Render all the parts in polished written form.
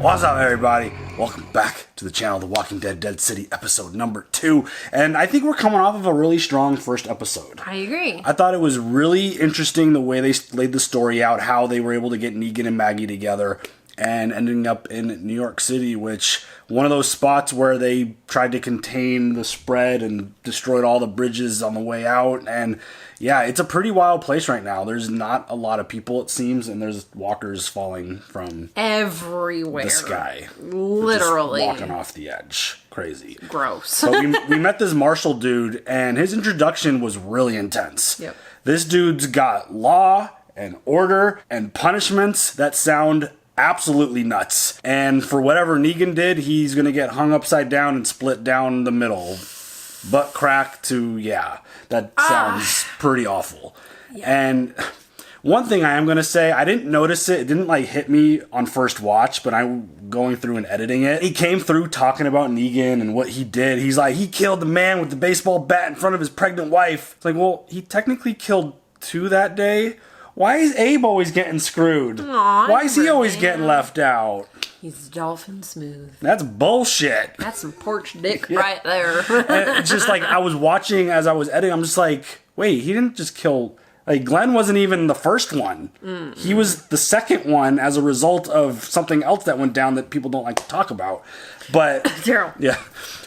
What's up, everybody? Welcome back to the channel, The Walking Dead Dead City, episode number 2. And I think we're coming off of a really strong first episode. I agree. I thought it was really interesting the way they laid the story out, how they were able to get Negan and Maggie together and ending up in New York City, which one of those spots where they tried to contain the spread and destroyed all the bridges on the way out. And yeah, it's a pretty wild place right now. There's not a lot of people, it seems, and there's walkers falling from everywhere. The sky. Literally. Just walking off the edge. Crazy. Gross. But we met this Marshall dude, and his introduction was really intense. Yep. This dude's got law and order and punishments that sound absolutely nuts. And for whatever Negan did, he's going to get hung upside down and split down the middle. Butt crack to, yeah, that sounds pretty awful. Yeah. And one thing I am going to say, I didn't notice it. It didn't hit me on first watch, but I'm going through and editing it. He came through talking about Negan and what he did. He's like, he killed the man with the baseball bat in front of his pregnant wife. It's like, well, he technically killed 2 that day. Why is Abe always getting screwed? Aww, why is he always getting left out? He's dolphin smooth. That's bullshit. That's some porch dick right there. And it's just like, I was watching as I was editing, I'm just like, wait, he didn't just kill... Glenn wasn't even the first one. Mm-hmm. He was the second one as a result of something else that went down that people don't like to talk about. But... Daryl. Yeah.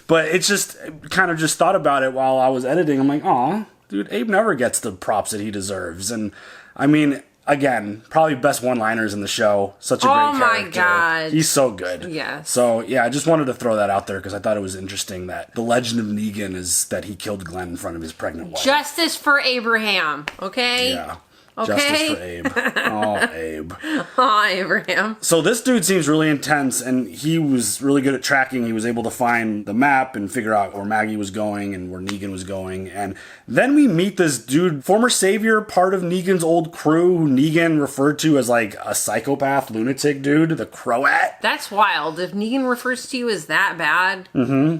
But it's just, kind of just thought about it while I was editing. I'm like, aw, dude, Abe never gets the props that he deserves. And... I mean, again, probably best one-liners in the show. Such a great character. Oh my god. He's so good. Yes. So, yeah, I just wanted to throw that out there because I thought it was interesting that the legend of Negan is that he killed Glenn in front of his pregnant wife. Justice for Abraham, okay? Yeah. Okay. Justice for Abe. Oh, Abe. Oh, Abraham. So this dude seems really intense, and he was really good at tracking. He was able to find the map and figure out where Maggie was going and where Negan was going. And then we meet this dude, former savior, part of Negan's old crew, who Negan referred to as like a psychopath lunatic dude, the Croat. That's wild. If Negan refers to you as that bad,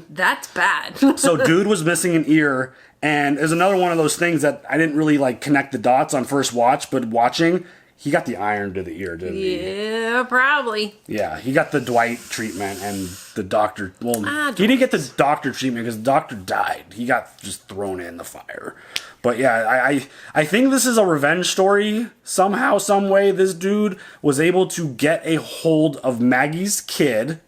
that's bad. So dude was missing an ear. And there's another one of those things that I didn't really connect the dots on first watch, but watching, he got the iron to the ear, didn't he? Yeah, probably. Yeah, he got the Dwight treatment and the doctor. Well, he didn't get the doctor treatment because the doctor died. He got just thrown in the fire. But yeah, I think this is a revenge story. Somehow, some way, this dude was able to get a hold of Maggie's kid.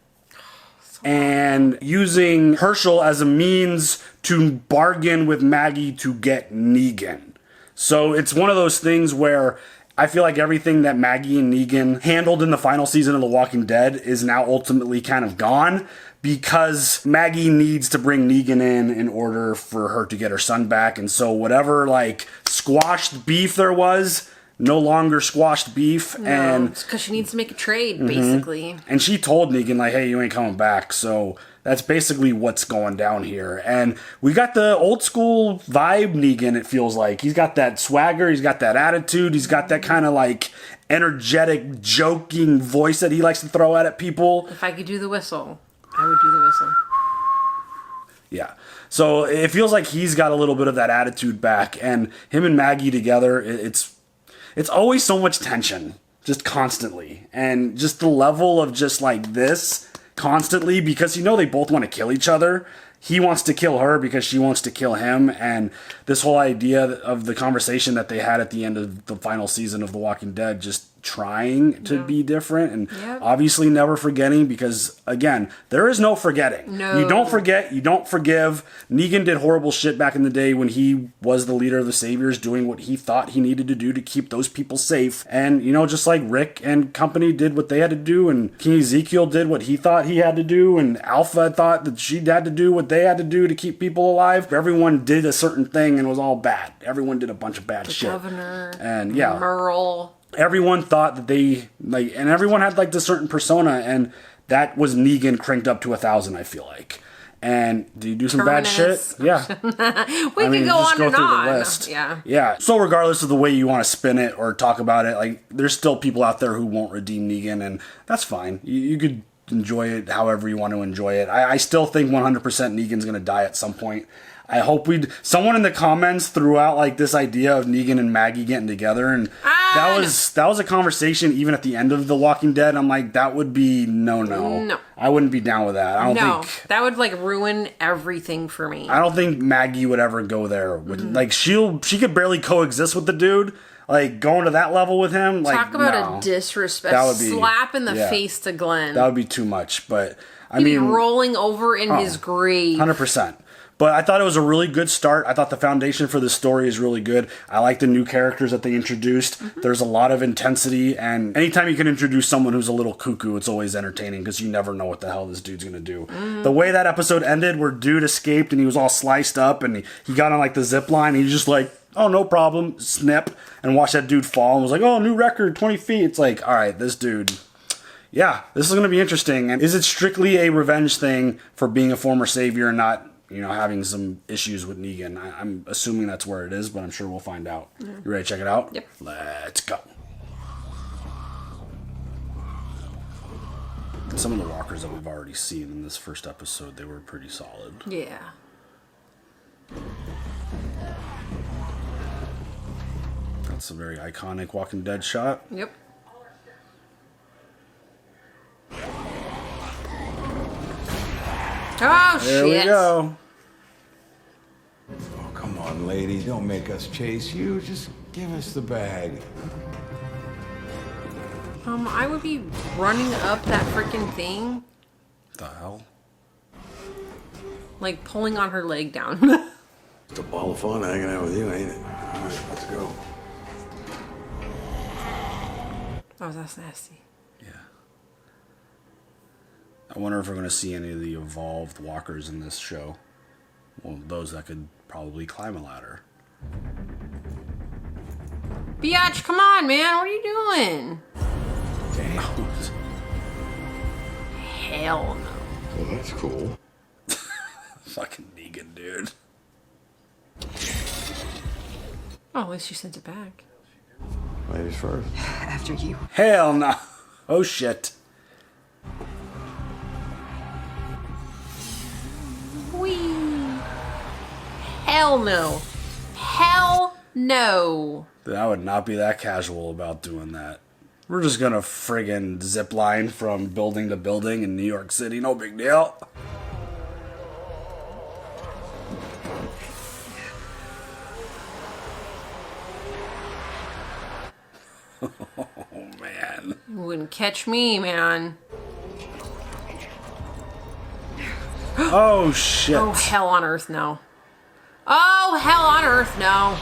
And using Herschel as a means to bargain with Maggie to get Negan. So it's one of those things where I feel like everything that Maggie and Negan handled in the final season of The Walking Dead is now ultimately kind of gone because Maggie needs to bring Negan in order for her to get her son back. And so whatever squashed beef there was... no longer squashed beef. No, and it's because she needs to make a trade, basically. And she told Negan, hey, you ain't coming back. So that's basically what's going down here. And we got the old school vibe Negan, it feels like. He's got that swagger. He's got that attitude. He's got that kind of energetic, joking voice that he likes to throw at people. If I could do the whistle, I would do the whistle. Yeah. So it feels like he's got a little bit of that attitude back. And him and Maggie together, it's always so much tension, just constantly. And just the level of just this constantly, because they both want to kill each other. He wants to kill her because she wants to kill him. And this whole idea of the conversation that they had at the end of the final season of The Walking Dead, just trying to be different and obviously never forgetting, because again, there is no forgetting. No. You don't forget, you don't forgive. Negan did horrible shit back in the day when he was the leader of the Saviors, doing what he thought he needed to do to keep those people safe. And just like Rick and company did what they had to do, and King Ezekiel did what he thought he had to do, and Alpha thought that she had to do what they had to do to keep people alive. Everyone did a certain thing and it was all bad. Everyone did a bunch of bad shit. Governor and Merle. Everyone thought that they and everyone had this certain persona, and that was Negan cranked up to 1,000. I feel like. And do you do some bad shit? Yeah. We could go on and on. The list. Yeah. Yeah. So regardless of the way you want to spin it or talk about it, there's still people out there who won't redeem Negan, and that's fine. You could enjoy it however you want to enjoy it. I still think 100% Negan's going to die at some point. I hope someone in the comments threw out like this idea of Negan and Maggie getting together, and that was a conversation even at the end of The Walking Dead. I'm like, that would be no. I wouldn't be down with that. I don't think that would like ruin everything for me. I don't think Maggie would ever go there with like she could barely coexist with the dude. Like going to that level with him, like talk about a disrespect, that would be, slap in the face to Glenn. That would be too much. But I He'd mean, be rolling over in his grave. 100%. But I thought it was a really good start. I thought the foundation for the story is really good. I like the new characters that they introduced. There's a lot of intensity, and anytime you can introduce someone who's a little cuckoo, it's always entertaining because you never know what the hell this dude's gonna do. The way that episode ended, where dude escaped and he was all sliced up, and he got on like the zip line, and he's just like, oh, no problem, snip, and watch that dude fall, and was like, oh, new record, 20 feet. It's like, all right, this dude, yeah, this is going to be interesting. And is it strictly a revenge thing for being a former savior and not, having some issues with Negan? I'm assuming that's where it is, but I'm sure we'll find out. You ready to check it out? Yep. Let's go. Some of the walkers that we've already seen in this first episode, they were pretty solid. Yeah. That's a very iconic Walking Dead shot. Yep. Oh, there shit. We go. Oh, come on, lady. Don't make us chase you. Just give us the bag. I would be running up that freaking thing. What the hell? Like pulling on her leg down. It's a ball of fun hanging out with you, ain't it? All right, let's go. Oh, that's nasty. Yeah. I wonder if we're going to see any of the evolved walkers in this show. Well, those that could probably climb a ladder. Biatch, come on, man. What are you doing? Damn. Hell no. Well, that's cool. Fucking Negan, dude. Oh, at least she sent it back. Ladies first. After you. Hell no. Oh, shit. Whee. Hell no. Hell no. I would not be that casual about doing that. We're just going to friggin' zip line from building to building in New York City. No big deal. Oh, man. You wouldn't catch me, man. Oh, shit. Oh, hell on earth, no. Oh, hell on earth, no.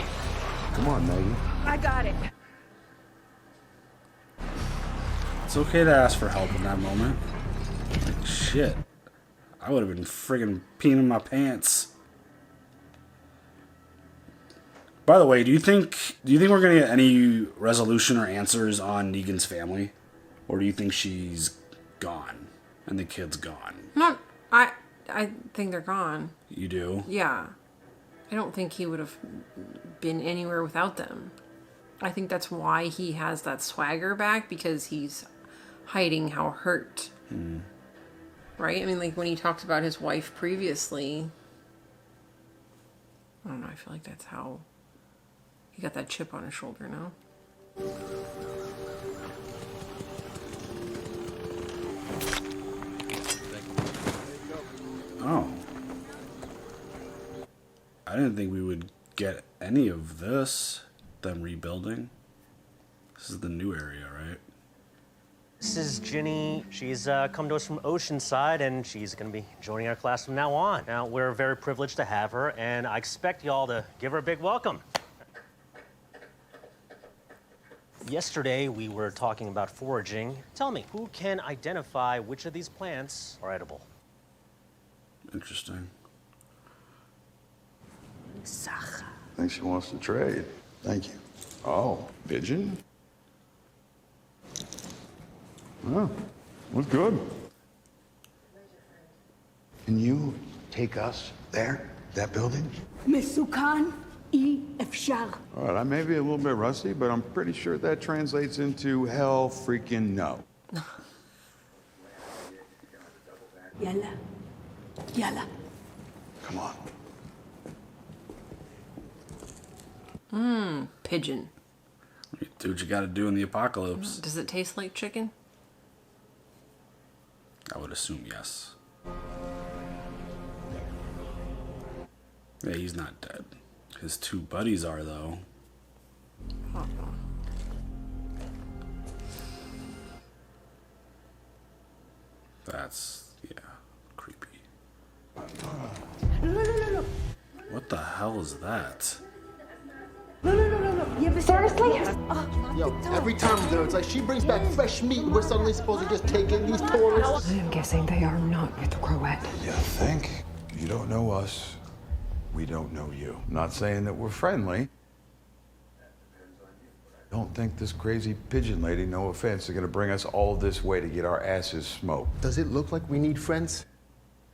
Come on, Maggie. I got it. It's okay to ask for help in that moment. Like, shit. I would have been friggin' peeing in my pants. By the way, do you think we're gonna get any resolution or answers on Negan's family? Or do you think she's gone and the kid's gone? No, I think they're gone. You do? Yeah. I don't think he would have been anywhere without them. I think that's why he has that swagger back, because he's hiding how hurt. Right? I mean, like when he talked about his wife previously, I don't know, I feel like that's how he got that chip on his shoulder now. Oh. I didn't think we would get any of this, them rebuilding. This is the new area, right? This is Ginny. She's come to us from Oceanside, and she's going to be joining our class from now on. Now, we're very privileged to have her, and I expect y'all to give her a big welcome. Yesterday, we were talking about foraging. Tell me, who can identify which of these plants are edible? Interesting. Sacha. I think she wants to trade. Thank you. Oh, pigeon? Oh, was good. Can you take us there? That building? Mesukan I Efshar. All right, I may be a little bit rusty, but I'm pretty sure that translates into hell freaking no. Yalla. Yalla. Come on. Pigeon. You do what you gotta do in the apocalypse. Does it taste like chicken? I would assume yes. Yeah, he's not dead. His two buddies are, though. Oh. That's, yeah, creepy. No. What the hell is that? No. Seriously? Yo, every time we go, it's like she brings back fresh meat and we're suddenly supposed to just take in these tourists. I am guessing they are not with the Croat. You think? You don't know us. We don't know you. Not saying that we're friendly. Don't think this crazy pigeon lady, no offense, is gonna bring us all this way to get our asses smoked. Does it look like we need friends?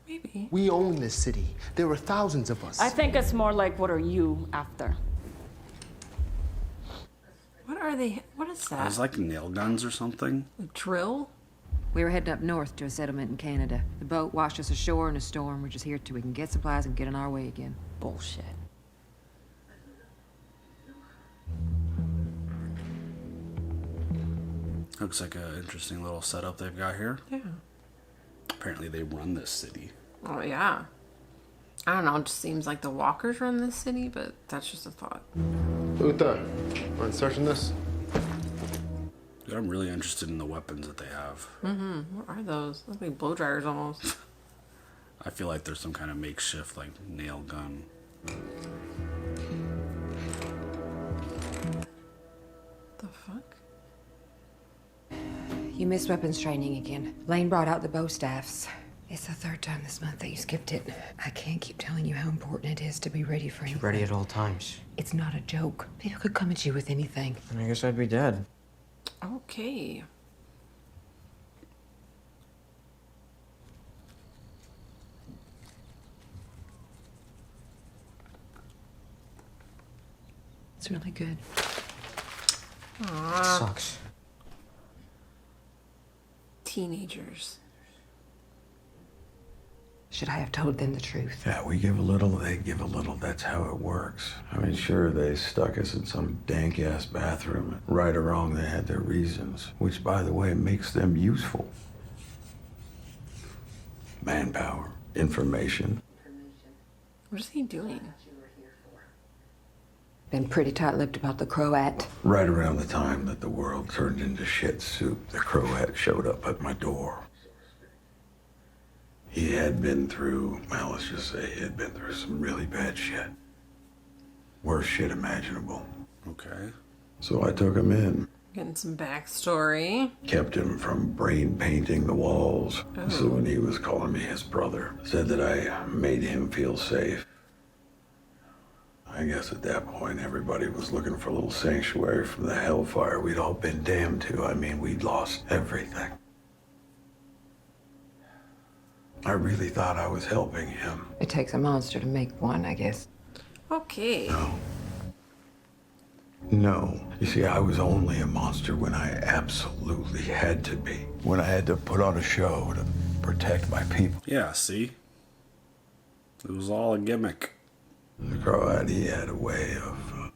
Maybe. We own this city. There are thousands of us. I think it's more like, what are you after? What are they? What is that? It's like nail guns or something. A drill? We were heading up north to a settlement in Canada. The boat washed us ashore in a storm. We're just here till we can get supplies and get on our way again. Bullshit. Looks like an interesting little setup they've got here. Yeah. Apparently they run this city. Oh, yeah. I don't know. It just seems like the walkers run this city, but that's just a thought. Uta, want searching this? Dude, I'm really interested in the weapons that they have. What are those? Those like blow dryers almost. I feel like there's some kind of makeshift, like, nail gun. The fuck? You missed weapons training again. Lane brought out the bow staffs. It's the third time this month that you skipped it. I can't keep telling you how important it is to be ready for anything. Ready at all times. It's not a joke. People could come at you with anything. And I guess I'd be dead. Okay. It's really good. Sucks. Teenagers. Should I have told them the truth? Yeah, we give a little, they give a little. That's how it works. I mean, sure, they stuck us in some dank-ass bathroom. Right or wrong, they had their reasons, which, by the way, makes them useful. Manpower, information. What is he doing? Been pretty tight-lipped about the Croat. Right around the time that the world turned into shit soup, the Croat showed up at my door. He had been through, well, let's just say he had been through some really bad shit. Worst shit imaginable. Okay. So I took him in. Getting some backstory. Kept him from brain painting the walls. So when he was calling me his brother, said that I made him feel safe. I guess at that point, everybody was looking for a little sanctuary from the hellfire we'd all been damned to. I mean, we'd lost everything. I really thought I was helping him. It takes a monster to make one, I guess. Okay. No. You see, I was only a monster when I absolutely had to be. When I had to put on a show to protect my people. Yeah, see? It was all a gimmick. The Croat, he had a way of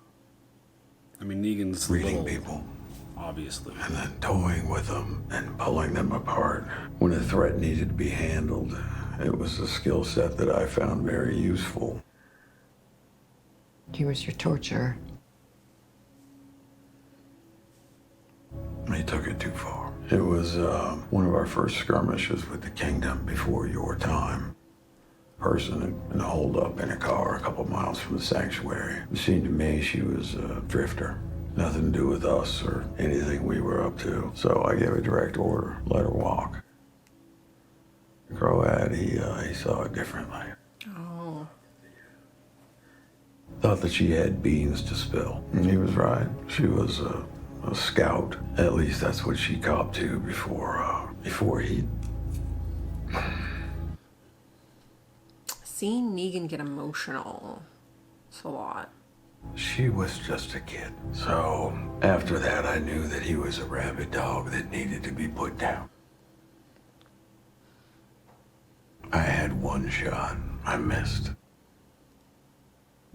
I mean, Negan's reading little, people. obviously. And then toying with them and pulling them apart. When a threat needed to be handled, it was a skill set that I found very useful. He was your torturer. He took it too far. It was one of our first skirmishes with the kingdom before your time. Person had been holed up in a car a couple miles from the sanctuary. It seemed to me she was a drifter. Nothing to do with us or anything we were up to. So I gave a direct order, let her walk. Croat, he saw it differently. Oh. Thought that she had beans to spill. And he was right. She was a scout. At least that's what she copped to before he... Seeing Negan get emotional. It's a lot. She was just a kid. So after that, I knew that he was a rabid dog that needed to be put down. I had one shot. I missed.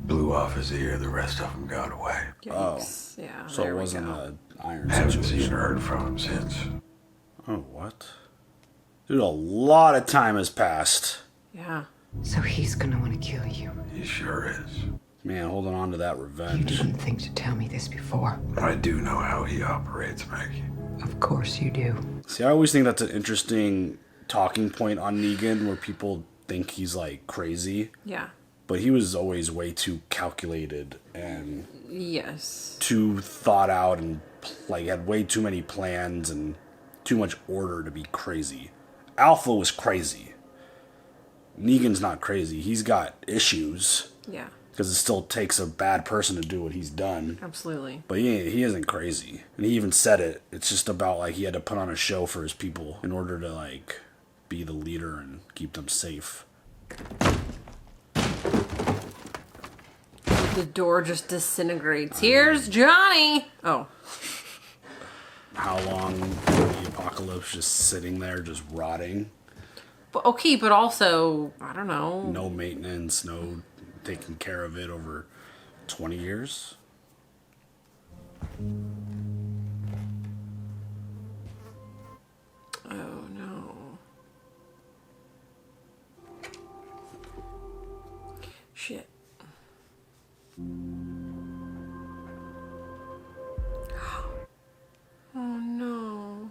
Blew off his ear, the rest of them got away. Yikes. Yeah. So there it we wasn't go. an iron Haven't seen or situation. heard from him since. Oh, what? Dude, a lot of time has passed. Yeah. So he's gonna want to kill you. He sure is. Man, holding on to that You revenge. didn't think to tell me this before. I do know how he operates, Maggie. Of course you do. See, I always think that's an interesting talking point on Negan, where people think he's like crazy, Yeah. but he was always way too calculated and Yes. too thought out, and like had way too many plans and too much order to be crazy. Alpha was crazy. Negan's not crazy. He's got issues Yeah. because it still takes a bad person to do what he's done. Absolutely. But he isn't crazy. And he even said it. It's just about like he had to put on a show for his people in order to like be the leader and keep them safe. The door just disintegrates. Here's Johnny. Oh. How long the apocalypse just sitting there just rotting? But okay, but also, I don't know. No maintenance, no taking care of it over 20 years? Oh no. Shit. Oh no.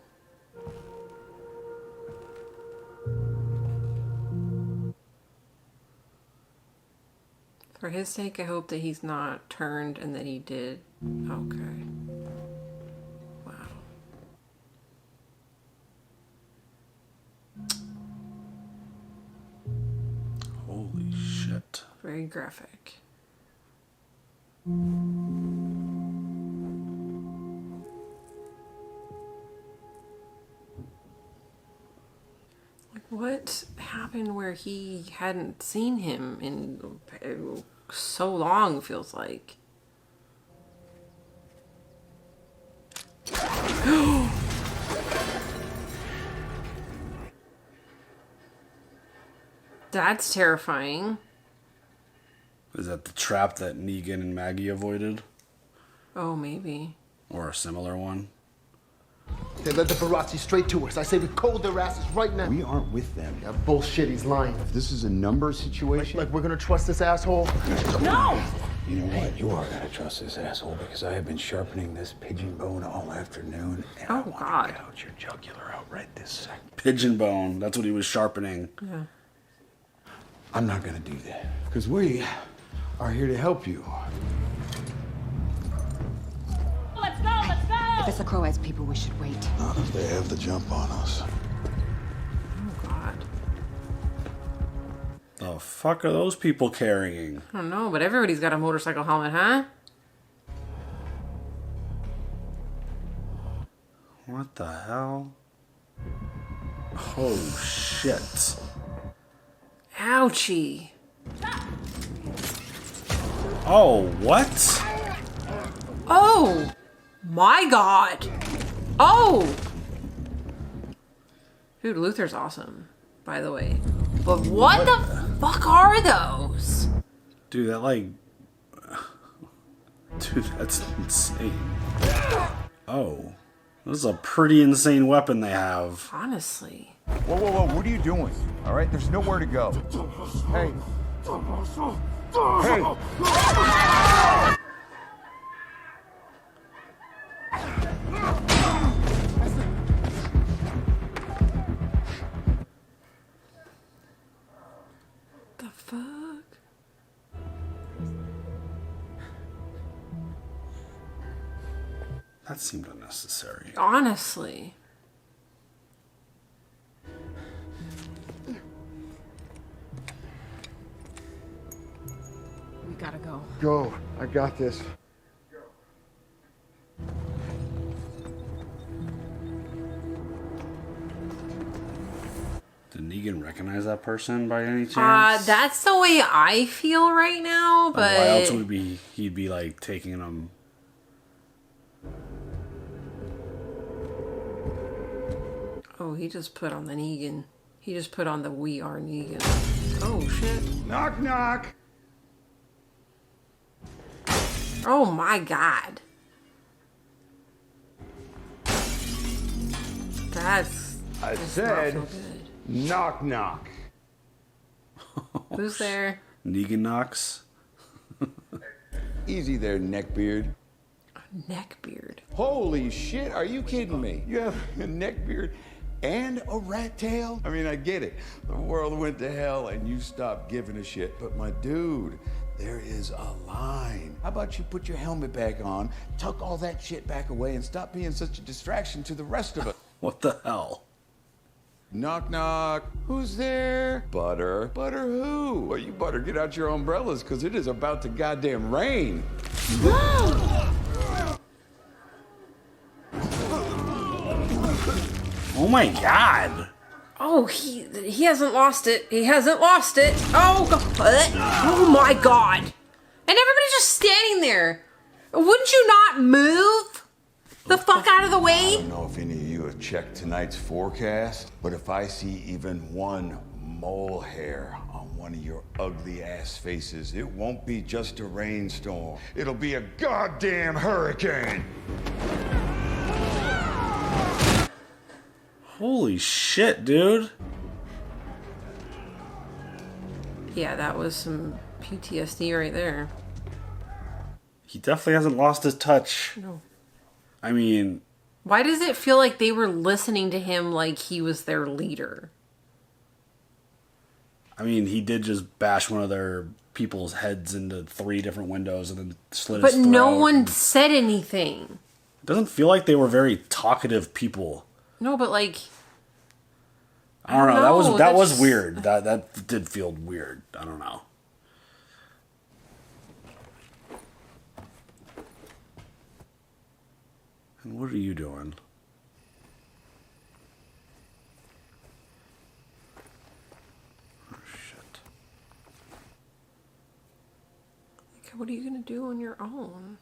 For his sake, I hope that he's not turned and that he did. Okay. Wow. Holy shit. Very graphic. Like, what happened where he hadn't seen him in so long, feels like? That's terrifying. Is that the trap that Negan and Maggie avoided? Oh, maybe. Or a similar one? They led the Barazzi straight to us. I say we cold their asses right now. We aren't with them. Yeah, bullshit, he's lying. If this is a numbers situation, Like we're gonna trust this asshole? No! You know what? You are gonna trust this asshole because I have been sharpening this pigeon bone all afternoon. And I Oh, want God. to get out your jugular out right this second. Pigeon bone. That's what he was sharpening. Yeah. I'm not gonna do that because we are here to help you. Let's go, let's go! If it's the Croats people, we should wait. Not if they have the jump on us. Oh, God. The fuck are those people carrying? I don't know, but everybody's got a motorcycle helmet, huh? What the hell? Oh shit. Ouchie. Oh, what? Oh! My God! Oh! Dude, Luther's awesome, by the way. But what the fuck are those? Dude, that like... Dude, that's insane. Oh. This is a pretty insane weapon they have. Honestly. whoa, whoa, whoa, what are you doing? All right, there's nowhere to go. Hey. Hey. The fuck? That seemed unnecessary. Honestly. We gotta go. Go. I got this. Did Negan recognize that person by any chance? That's the way I feel right now, but... Why else would he'd be like taking them? Oh, he just put on the Negan. He just put on the We Are Negan. Oh, shit. Knock, knock. Oh my god. I does said, not feel good. knock knock. Who's there? Negan knocks. Easy there, neckbeard. Neckbeard. Holy shit, are you kidding me? You have a neckbeard and a rat tail? I mean, I get it. The world went to hell and you stopped giving a shit. But my dude, there is a line. How about you put your helmet back on, tuck all that shit back away, and stop being such a distraction to the rest of us? What the hell? Knock, knock. Who's there? Butter. Butter who? Well, you better get out your umbrellas, because it is about to goddamn rain. Oh my god. Oh, he hasn't lost it. He hasn't lost it. Oh, God. Oh my god. And everybody's just standing there. Wouldn't you not move the fuck out of the I way? don't know if any of you have checked tonight's forecast, but if I see even one mole hair on one of your ugly ass faces, it won't be just a rainstorm. It'll be a goddamn hurricane. Holy shit, dude. Yeah, that was some PTSD right there. He definitely hasn't lost his touch. No. I mean, Why does it feel like they were listening to him like he was their leader? he did just bash one of their people's heads into 3 different windows and then slit But his throat. no one said anything. It doesn't feel like they were very talkative people. No, but like, I don't know. That that's was just- weird. That did feel weird. I don't know. And what are you doing? Oh shit. like, what are you gonna do on your own?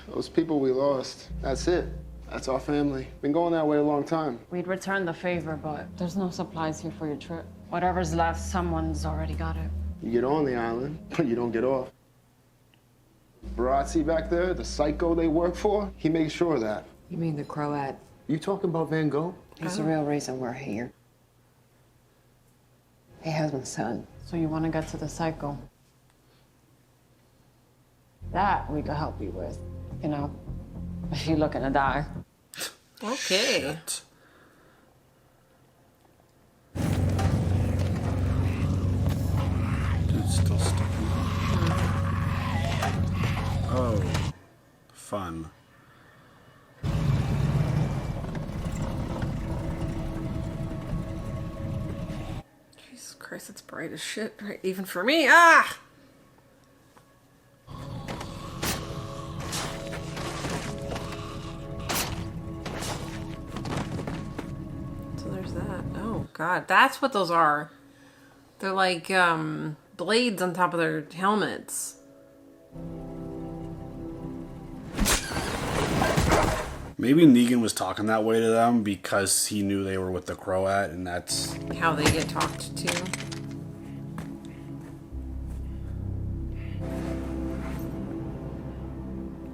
Those people we lost, that's it. That's our family. Been going that way a long time. We'd return the favor, but there's no supplies here for your trip. Whatever's left, someone's already got it. You get on the island, but you don't get off. Barazzi back there, the psycho they work for, he makes sure of that. You mean the Croat? You talking about Van Gogh? He's the real reason we're here. He has my son. So you want to get to the cycle? That we could help you with, you know, if you're looking to die. Okay. Shit. Dude's still stuck. Oh, fun. Jesus Christ, it's bright as shit, right? Even for me. Ah! So there's that. Oh, God. That's what those are. They're like, blades on top of their helmets. Maybe Negan was talking that way to them because he knew they were with the Croat, and that's... How they get talked to.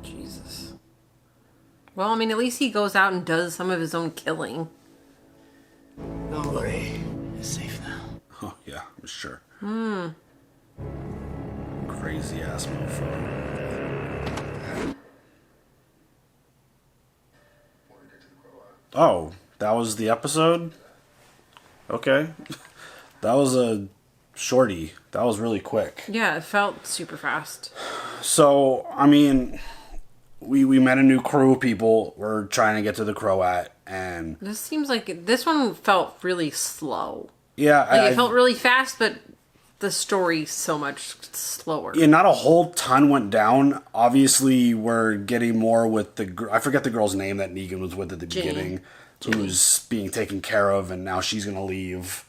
Jesus. Well, at least he goes out and does some of his own killing. Don't worry. It's safe now. Oh, yeah, I'm sure. Crazy ass motherfucker. Oh, that was the episode? Okay. That was a shorty. That was really quick. Yeah, it felt super fast. So, we met a new crew of people. We're trying to get to the Croat, and... This seems like this one felt really slow. Yeah, It felt really fast, but the story so much slower. Yeah, not a whole ton went down. Obviously, we're getting more with the... I forget the girl's name that Negan was with at the beginning. Who's being taken care of, and now she's going to leave.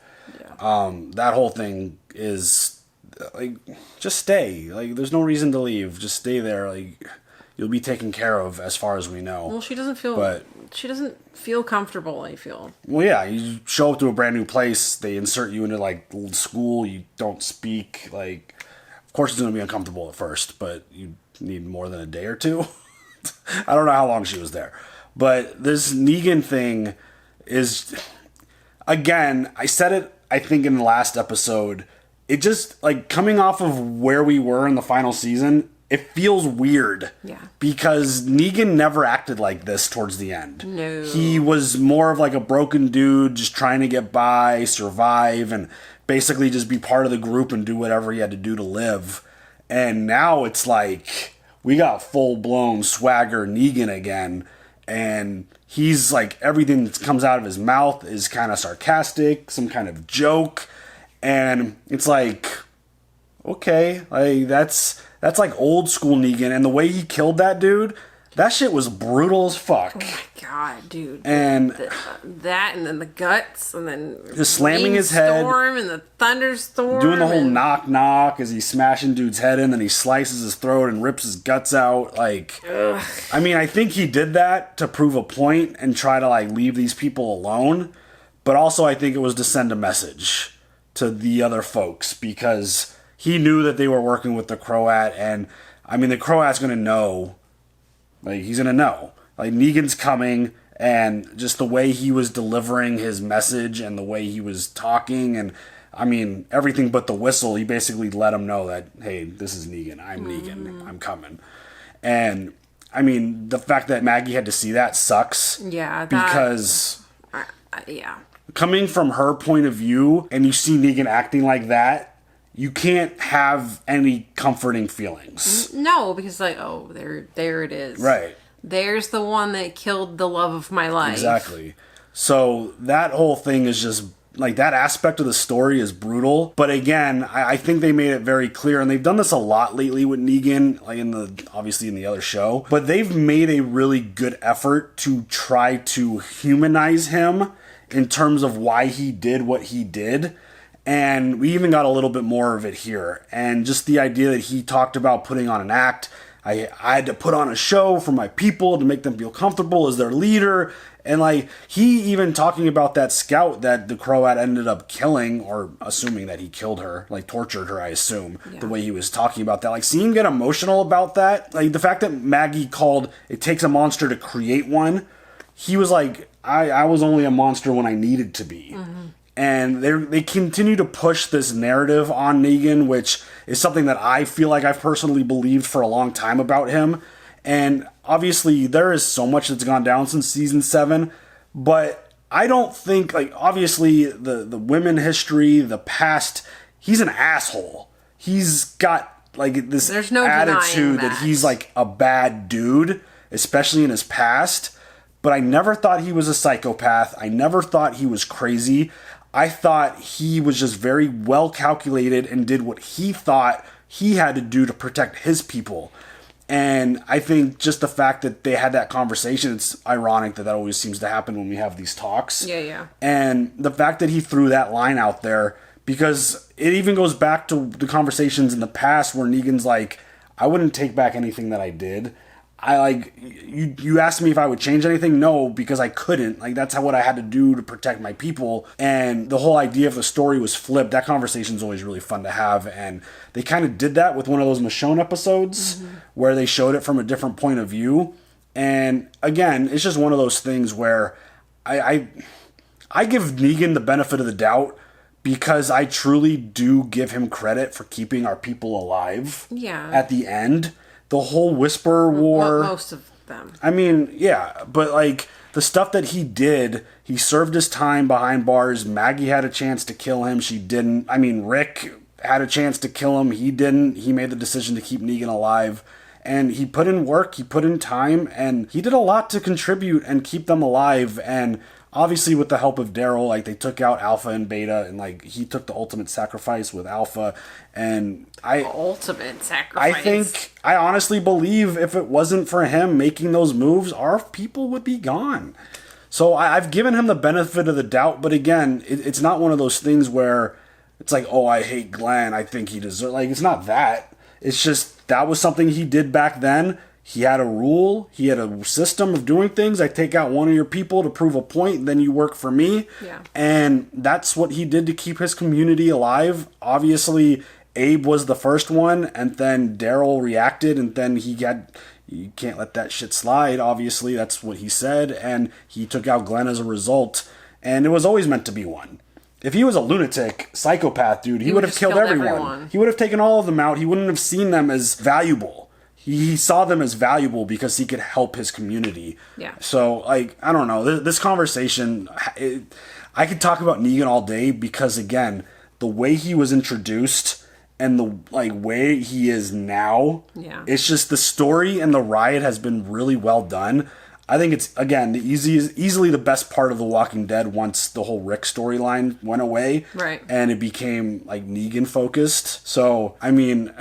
Yeah. That whole thing is... just stay. There's no reason to leave. Just stay there. You'll be taken care of as far as we know. Well, she doesn't feel... She doesn't feel comfortable, I feel. Well, yeah, you show up to a brand new place, they insert you into, school, you don't speak, of course it's going to be uncomfortable at first, but you need more than a day or two. I don't know how long she was there. But this Negan thing is, again, I said it, I think, in the last episode. It just, like, coming off of where we were in the final season, it feels weird. Yeah. Because Negan never acted like this towards the end. No. He was more of like a broken dude, just trying to get by, survive, and basically just be part of the group and do whatever he had to do to live. And now it's like, we got full-blown swagger Negan again. And he's like, everything that comes out of his mouth is kind of sarcastic, some kind of joke. And it's like, okay, like that's like old school Negan. And the way he killed that dude, that shit was brutal as fuck. Oh my god, dude. And that, and then the guts, and then just slamming his head, storm and the thunderstorm, doing the whole knock knock as he's smashing dude's head in, then he slices his throat and rips his guts out. Like, ugh. I mean, I think he did that to prove a point and try to like leave these people alone, but also I think it was to send a message to the other folks, because he knew that they were working with the Croat, and I mean, the Croat's gonna know. Like, he's gonna know. Like, Negan's coming, and just the way he was delivering his message and the way he was talking, and I mean, everything but the whistle, he basically let him know that, hey, this is Negan. I'm Negan. I'm coming. And I mean, the fact that Maggie had to see that sucks. Yeah. Because yeah. Coming from her point of view, and you see Negan acting like that, you can't have any comforting feelings. No, because like, oh, there it is. Right. There's the one that killed the love of my life. Exactly. So that whole thing is just, like, that aspect of the story is brutal. But again, I think they made it very clear, and they've done this a lot lately with Negan, like obviously in the other show, but they've made a really good effort to try to humanize him in terms of why he did what he did. And we even got a little bit more of it here. And just the idea that he talked about putting on an act. I had to put on a show for my people to make them feel comfortable as their leader. And like, he even talking about that scout that the Croat ended up killing, or assuming that he killed her, like tortured her, I assume, the way he was talking about that. Like, seeing him get emotional about that. Like, the fact that Maggie called, it takes a monster to create one. He was like, I was only a monster when I needed to be. Mm-hmm. And they continue to push this narrative on Negan, which is something that I feel like I've personally believed for a long time about him. And obviously, there is so much that's gone down since season 7. But I don't think, like, obviously, the women history, the past, he's an asshole. He's got, like, this There's no attitude that he's, like, a bad dude, especially in his past. But I never thought he was a psychopath. I never thought he was crazy. I thought he was just very well calculated and did what he thought he had to do to protect his people. And I think just the fact that they had that conversation, it's ironic that always seems to happen when we have these talks. Yeah. And the fact that he threw that line out there, because it even goes back to the conversations in the past where Negan's like, I wouldn't take back anything that I did. You asked me if I would change anything? No, because I couldn't. Like, that's what I had to do to protect my people. And the whole idea of the story was flipped. That conversation's always really fun to have. And they kind of did that with one of those Michonne episodes where they showed it from a different point of view. And again, it's just one of those things where I give Negan the benefit of the doubt, because I truly do give him credit for keeping our people alive. Yeah. At the end. The whole Whisperer War. Most of them. I mean, yeah, but like the stuff that he did, he served his time behind bars. Maggie had a chance to kill him. She didn't. I mean, Rick had a chance to kill him. He didn't. He made the decision to keep Negan alive. And he put in work. He put in time. And he did a lot to contribute and keep them alive. And obviously, with the help of Daryl, like, they took out Alpha and Beta, and like he took the ultimate sacrifice with Alpha. And ultimate sacrifice. I honestly believe if it wasn't for him making those moves, our people would be gone. So I've given him the benefit of the doubt, but again, it's not one of those things where it's like, oh, I hate Glenn, I think he deserves. Like, it's not that. It's just that was something he did back then. He had a rule. He had a system of doing things. I take out one of your people to prove a point, then you work for me. Yeah. And that's what he did to keep his community alive. Obviously, Abe was the first one, and then Daryl reacted, and then you can't let that shit slide, obviously. That's what he said, and he took out Glenn as a result, and it was always meant to be one. If he was a lunatic, psychopath dude, he would have killed everyone. He would have taken all of them out. He wouldn't have seen them as valuable. He saw them as valuable because he could help his community. Yeah. So, like, I don't know. This conversation, I could talk about Negan all day because, again, the way he was introduced and the way he is now, it's just the story and the riot has been really well done. I think it's, again, easily the best part of The Walking Dead once the whole Rick storyline went away. Right. And it became, like, Negan focused. So, I mean,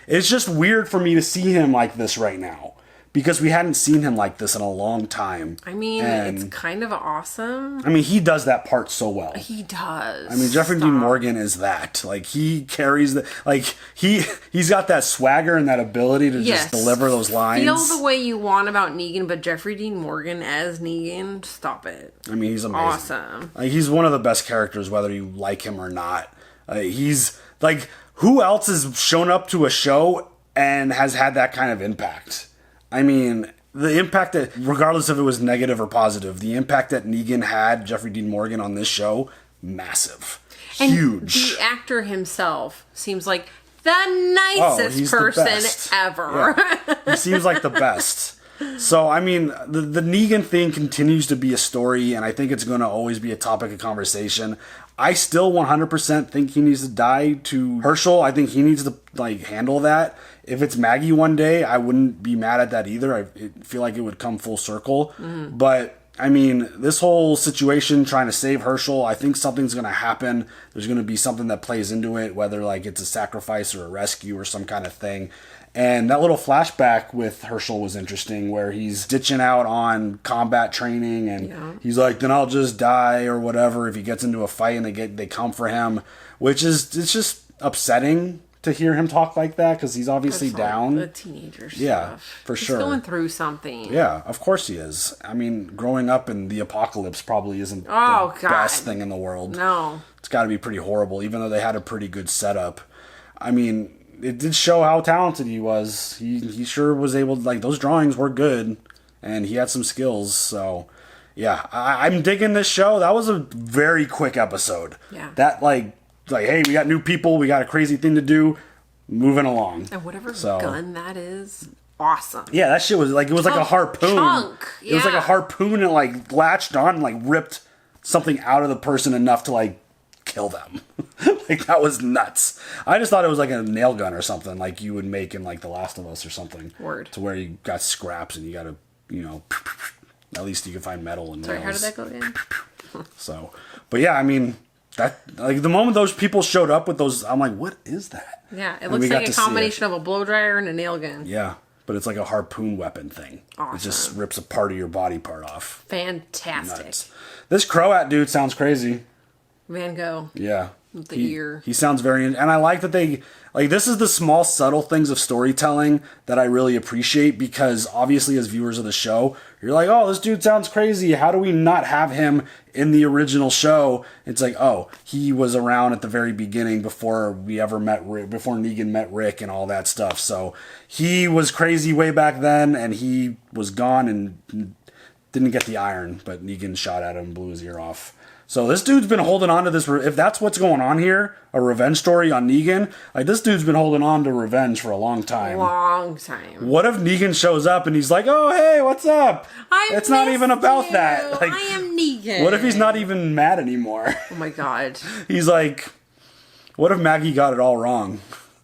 it's just weird for me to see him like this right now. Because we hadn't seen him like this in a long time. I mean, it's kind of awesome. I mean, he does that part so well. He does. I mean, Jeffrey Dean Morgan is that. Like, he carries the... Like, he's got that swagger and that ability to just deliver those lines. Feel the way you want about Negan, but Jeffrey Dean Morgan as Negan, stop it. I mean, he's amazing. Awesome. Like, he's one of the best characters, whether you like him or not. He's... Like, who else has shown up to a show and has had that kind of impact? I mean, the impact that, regardless if it was negative or positive, the impact that Negan had, Jeffrey Dean Morgan, on this show, massive. And huge. The actor himself seems like the nicest person ever. Yeah. He seems like the best. So, I mean, the Negan thing continues to be a story, and I think it's going to always be a topic of conversation. I still 100% think he needs to die to Herschel. I think he needs to, like, handle that. If it's Maggie one day, I wouldn't be mad at that either. I feel like it would come full circle. Mm-hmm. But, I mean, this whole situation trying to save Herschel, I think something's going to happen. There's going to be something that plays into it, whether, like, it's a sacrifice or a rescue or some kind of thing. And that little flashback with Herschel was interesting, where he's ditching out on combat training, and he's like, then I'll just die or whatever if he gets into a fight and they come for him, which is, it's just upsetting to hear him talk like that, because he's obviously down. The teenager stuff. Yeah, for sure. He's going through something. Yeah, of course he is. I mean, growing up in the apocalypse probably isn't the best thing in the world. No. It's got to be pretty horrible, even though they had a pretty good setup. I mean, it did show how talented he was. He sure was able to, like, those drawings were good, and he had some skills. So, yeah, I'm digging this show. That was a very quick episode. Yeah. That, like, hey, we got new people, we got a crazy thing to do, moving along. And whatever gun that is, awesome. Yeah, that shit was, like, it was like a harpoon. Chunk. Yeah. It was like a harpoon and, like, latched on and, like, ripped something out of the person enough to, like, kill them. Like, that was nuts. I just thought it was like a nail gun or something, like you would make in, like, The Last of Us or something. Word. To where you got scraps and you got to, you know, at least you can find metal and nails. Sorry, how did that go again? So, but yeah, I mean, that, like, the moment those people showed up with those, I'm like, what is that? Yeah, it looks like a combination of a blow dryer and a nail gun. Yeah, but it's like a harpoon weapon thing. Awesome. It just rips a part of your body part off. Fantastic. Nuts. This Croat dude sounds crazy. Van Gogh. Yeah. With the ear. He sounds very... And I like that they... Like, this is the small, subtle things of storytelling that I really appreciate, because obviously as viewers of the show, you're like, oh, this dude sounds crazy. How do we not have him in the original show? It's like, oh, he was around at the very beginning before we ever met Rick, before Negan met Rick and all that stuff. So he was crazy way back then, and he was gone and didn't get the iron, but Negan shot at him and blew his ear off. So this dude's been holding on to this. If that's what's going on here, a revenge story on Negan, like, this dude's been holding on to revenge for a long time. Long time. What if Negan shows up and he's like, oh, hey, what's up? It's not even about that. Like, I am Negan. What if he's not even mad anymore? Oh my God. He's like, what if Maggie got it all wrong?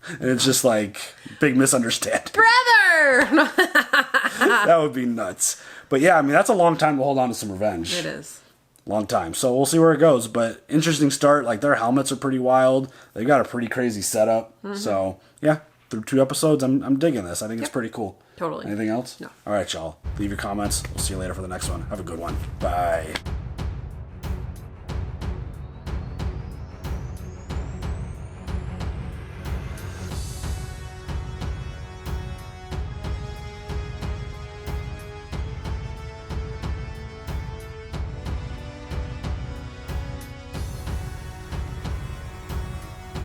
And it's just like, big misunderstanding. Brother! That would be nuts. But yeah, I mean, that's a long time to hold on to some revenge. It is. Long time. So we'll see where it goes. But interesting start. Like, their helmets are pretty wild. They've got a pretty crazy setup. Mm-hmm. So, yeah, through 2 episodes, I'm digging this. I think it's pretty cool. Totally. Anything else? No. All right, y'all. Leave your comments. We'll see you later for the next one. Have a good one. Bye.